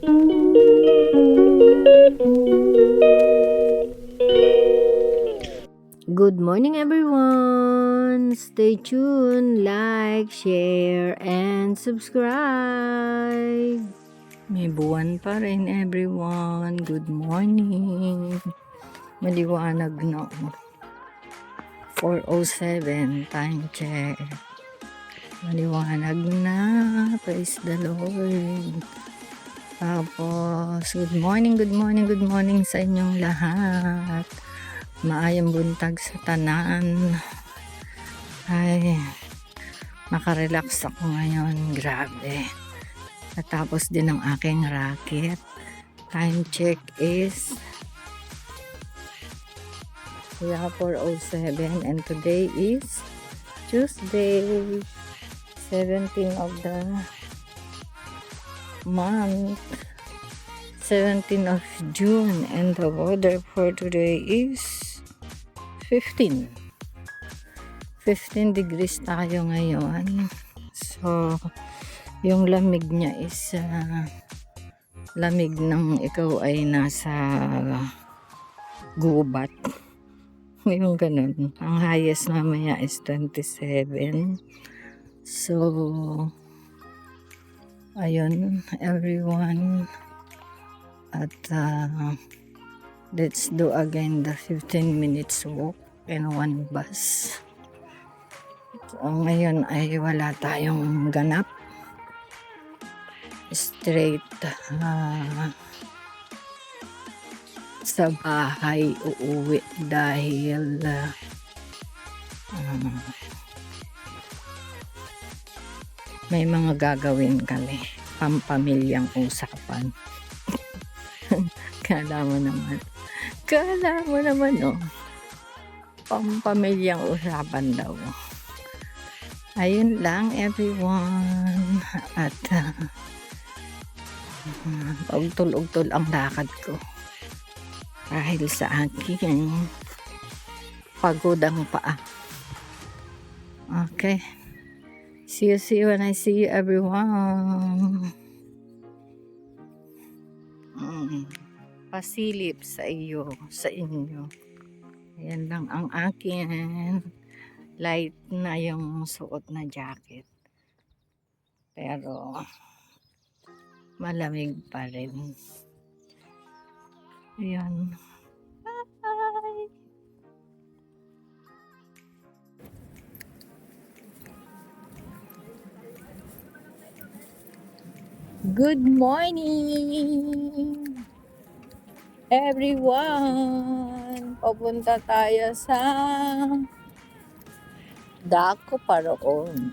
Good morning everyone! Stay tuned, like, share, and subscribe! May buwan pa rin everyone. Good morning! Maliwanag na. 4:07 time check. Maliwanag na. Praise the Lord. Tapos, good morning sa inyong lahat. Maayong buntag sa tanan. Ay, makarelax ako ngayon. Grabe. Natapos din ang aking racket. Time check is 4:07 and today is Tuesday, 17th of the month, 17th of June, and the weather for today is 15 degrees tayo ngayon. So yung lamig niya is lamig ng ikaw ay nasa gubat. Yung ganun. Ang highest mamaya is 27. So ayun everyone, at let's do again the 15 minutes walk and one bus. So, ngayon ay wala tayong ganap. Straight sa bahay uuwi dahil may mga gagawin kami. Pampamilyang usapan. Kala mo naman oh. Pampamilyang usapan daw. Ayun lang everyone. At ugtol-ugtol ang lakad ko dahil sa aking pagod ang paa. Okay. See you when I see you everyone. Pasilip sa inyo. Ayan lang ang akin. Light na yung suot na jacket. Pero malamig pa rin. Ayan. Bye! Good morning everyone! Papunta tayo sa Daco Paraon.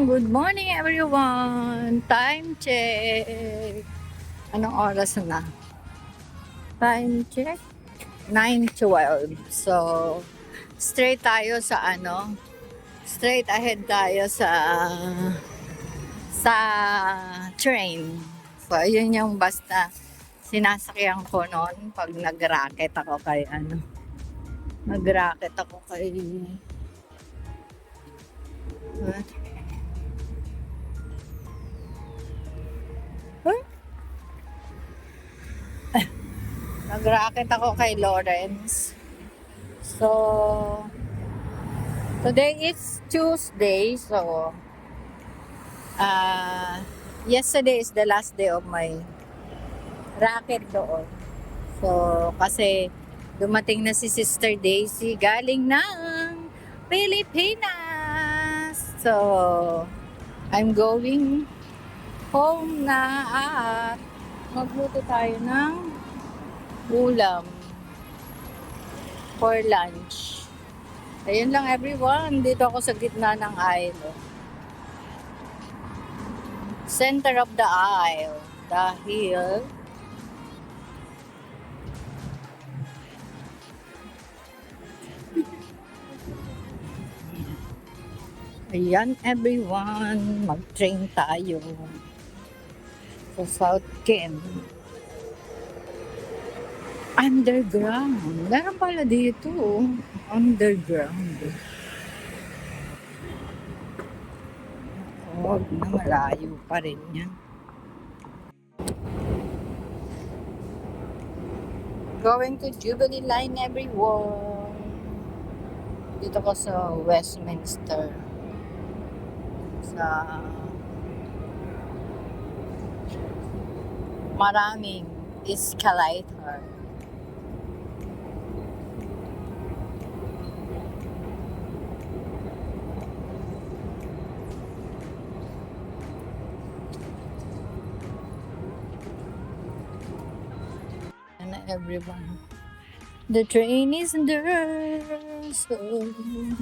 Good morning everyone! Time check! Anong oras na? Time check? 9:12. So, straight ahead tayo sa train. So, ayun yung bus na sinasakyan ko noon pag nag-racket ako kay nag-racket ako kay Lawrence. So, today is Tuesday. So, yesterday is the last day of my racket doon. So, kasi dumating na si Sister Daisy galing ng Pilipinas. So, I'm going home na at magluto tayo ng ulam for lunch. Ayun lang everyone. Dito ako sa gitna ng aisle. Center of the aisle. Dahil Ayan everyone, mag-train tayo sa South Ken. Underground. Meron pala dito. Underground. Huwag na, malayo pa rin yan. Going to Jubilee Line everyone. Dito ko sa Westminster. Sa maraming escalator. And everyone. The train is there. So, okay.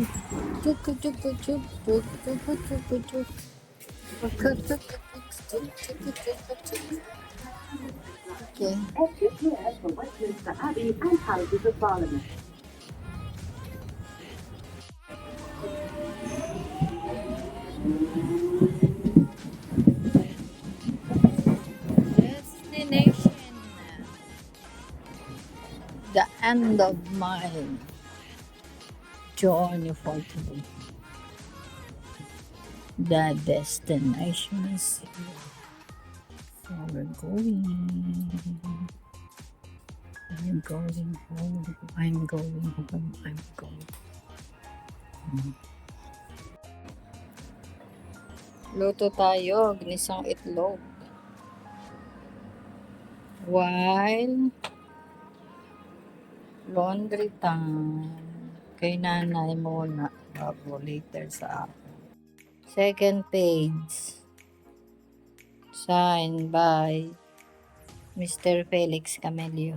Exit here for Westminster Abbey and Houses of Parliament. Destination. The end of my journey for today. The destination is here. So we're going. I'm going home. I'm going home. I'm going. Luto tayo, ginisang itlog. While laundry time. Kay nanay muna bago later sa akin. Second page. Signed by Mr. Felix Camelio.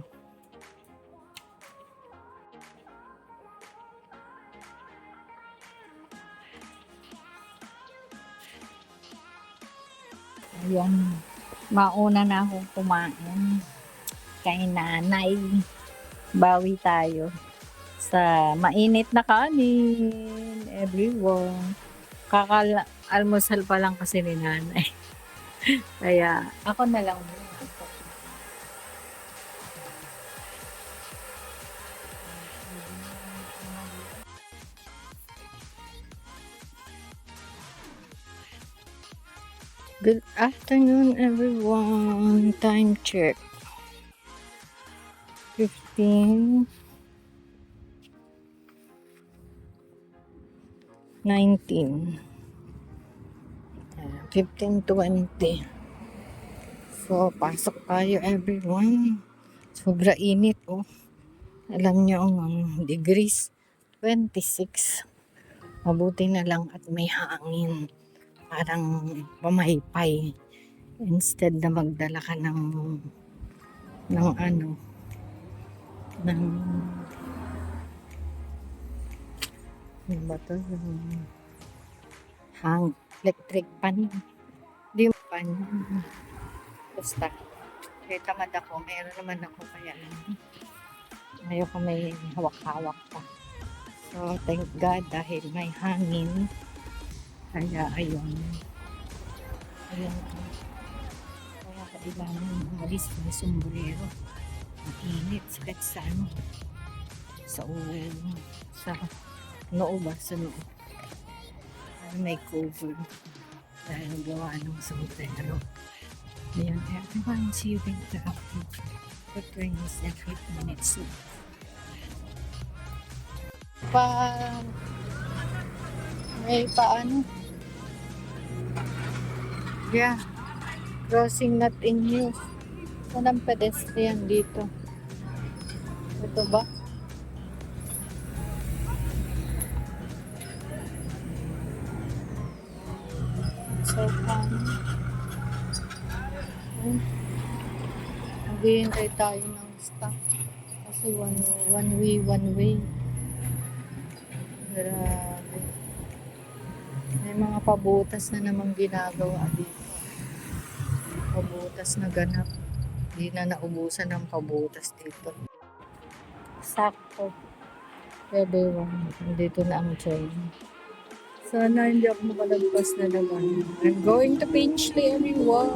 Ayan. Mauna na akong kumain. Kay nanay. Bawi tayo sa mainit na kanin. Everyone. Almusal pa lang kasi ni nanay. Kaya ako na lang muna. Good afternoon everyone. Time check. 15:19. 15:20. So, pasok tayo everyone. Sobra init oh. Alam niyo ang degrees 26. Mabuti na lang at may hangin. Parang pamaypay. Instead na magdala ka ng ano, ng ano ba to? Electric pan. Di pan. Basta. Kaya tamad ako. Meron naman ako kaya ayoko may hawak-hawak pa. So, thank God dahil may hangin. Kaya, ayun. Ayun. Kaya kailangan umalis ng sombrero. Ang init. Sakit sa ano. Sa noo ba? Sa noo. May cover. Dahil gawa ng sombrero. Ayan. Everyone, see you later after. For 20 minutes. May paano? Yeah. Crossing not in use. Saan ang pedestrian dito? Ito ba? So, maghihintay tayo ng stop. Kasi one way. Grabe. May mga pabutas na namang ginagawa dito. Pabutas na ganap. Hindi na naubusan ng pabutas dito. Sakto. Everyone, dito na ang train. Sana hindi ako makalagpas na naman. I'm going to Pinchley, everyone.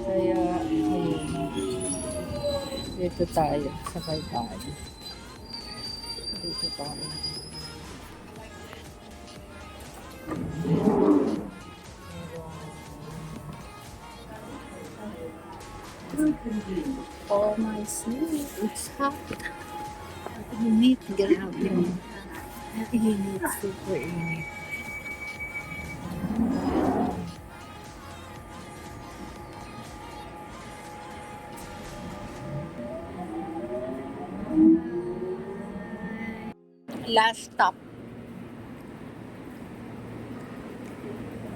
Kaya, ayun. Dito tayo. Sakay tayo. Dito tayo. Oh my sleep. It's hot. Init. Grabe. Init. Super init. Last stop.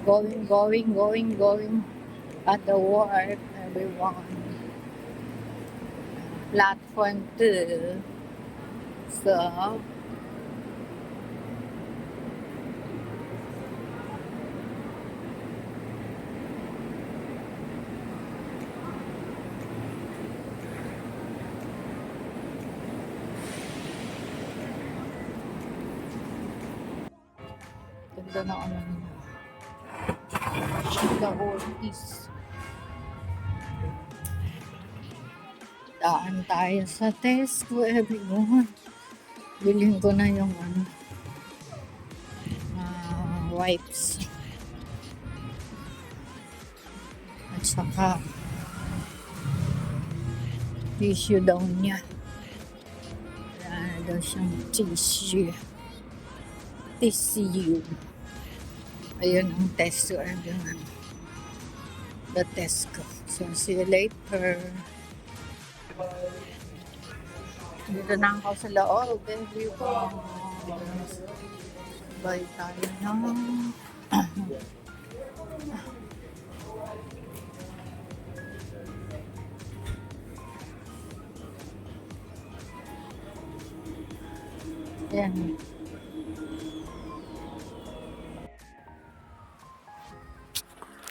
Going at the wharf, everyone. Platform 2. So, ganda na ano nila. Sheila Ortiz. Daan tayo sa Tesco, everyone. Bilhin ko na yung wipes. At saka tissue daw niya. Wala na daw siyang tissue. Ayun ang Tesco, everyone. The Tesco. So, see you later. Dito na ako sa loob, everyone. Bye tayo ng yan.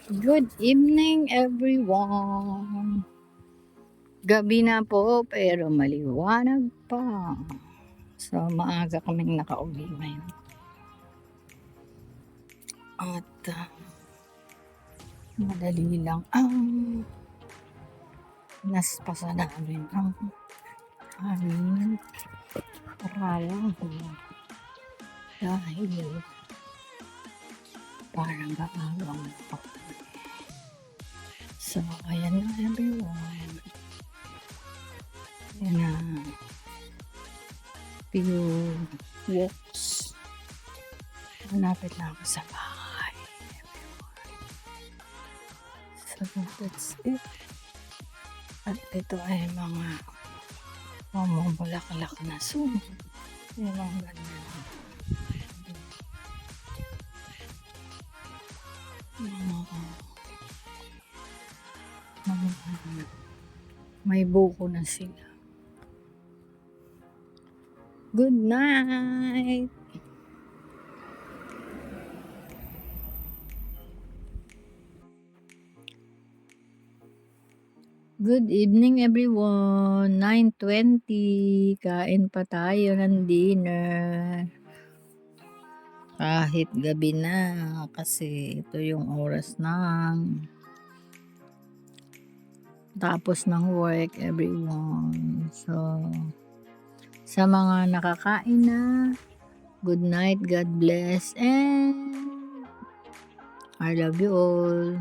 Good evening, everyone. Gabi na po, pero maliwanag pa. So, maaga kaming nakauwi ngayon. At, madali lang ang naspasa namin ang aming trabaho. Dahil, parang maagang pa. So, ayan na, everyone. Ayan na. Few walks. Malapit na ako sa bahay. So, that's it. At ito ay mga mamumulaklak na sumo. Yung mga ganyan. May buko na sila. Good night! Good evening, everyone. 9:20. Kain pa tayo ng dinner. Kahit gabi na kasi ito yung oras ng tapos ng work, everyone. So, sa mga nakakain na, good night, God bless, and I love you all.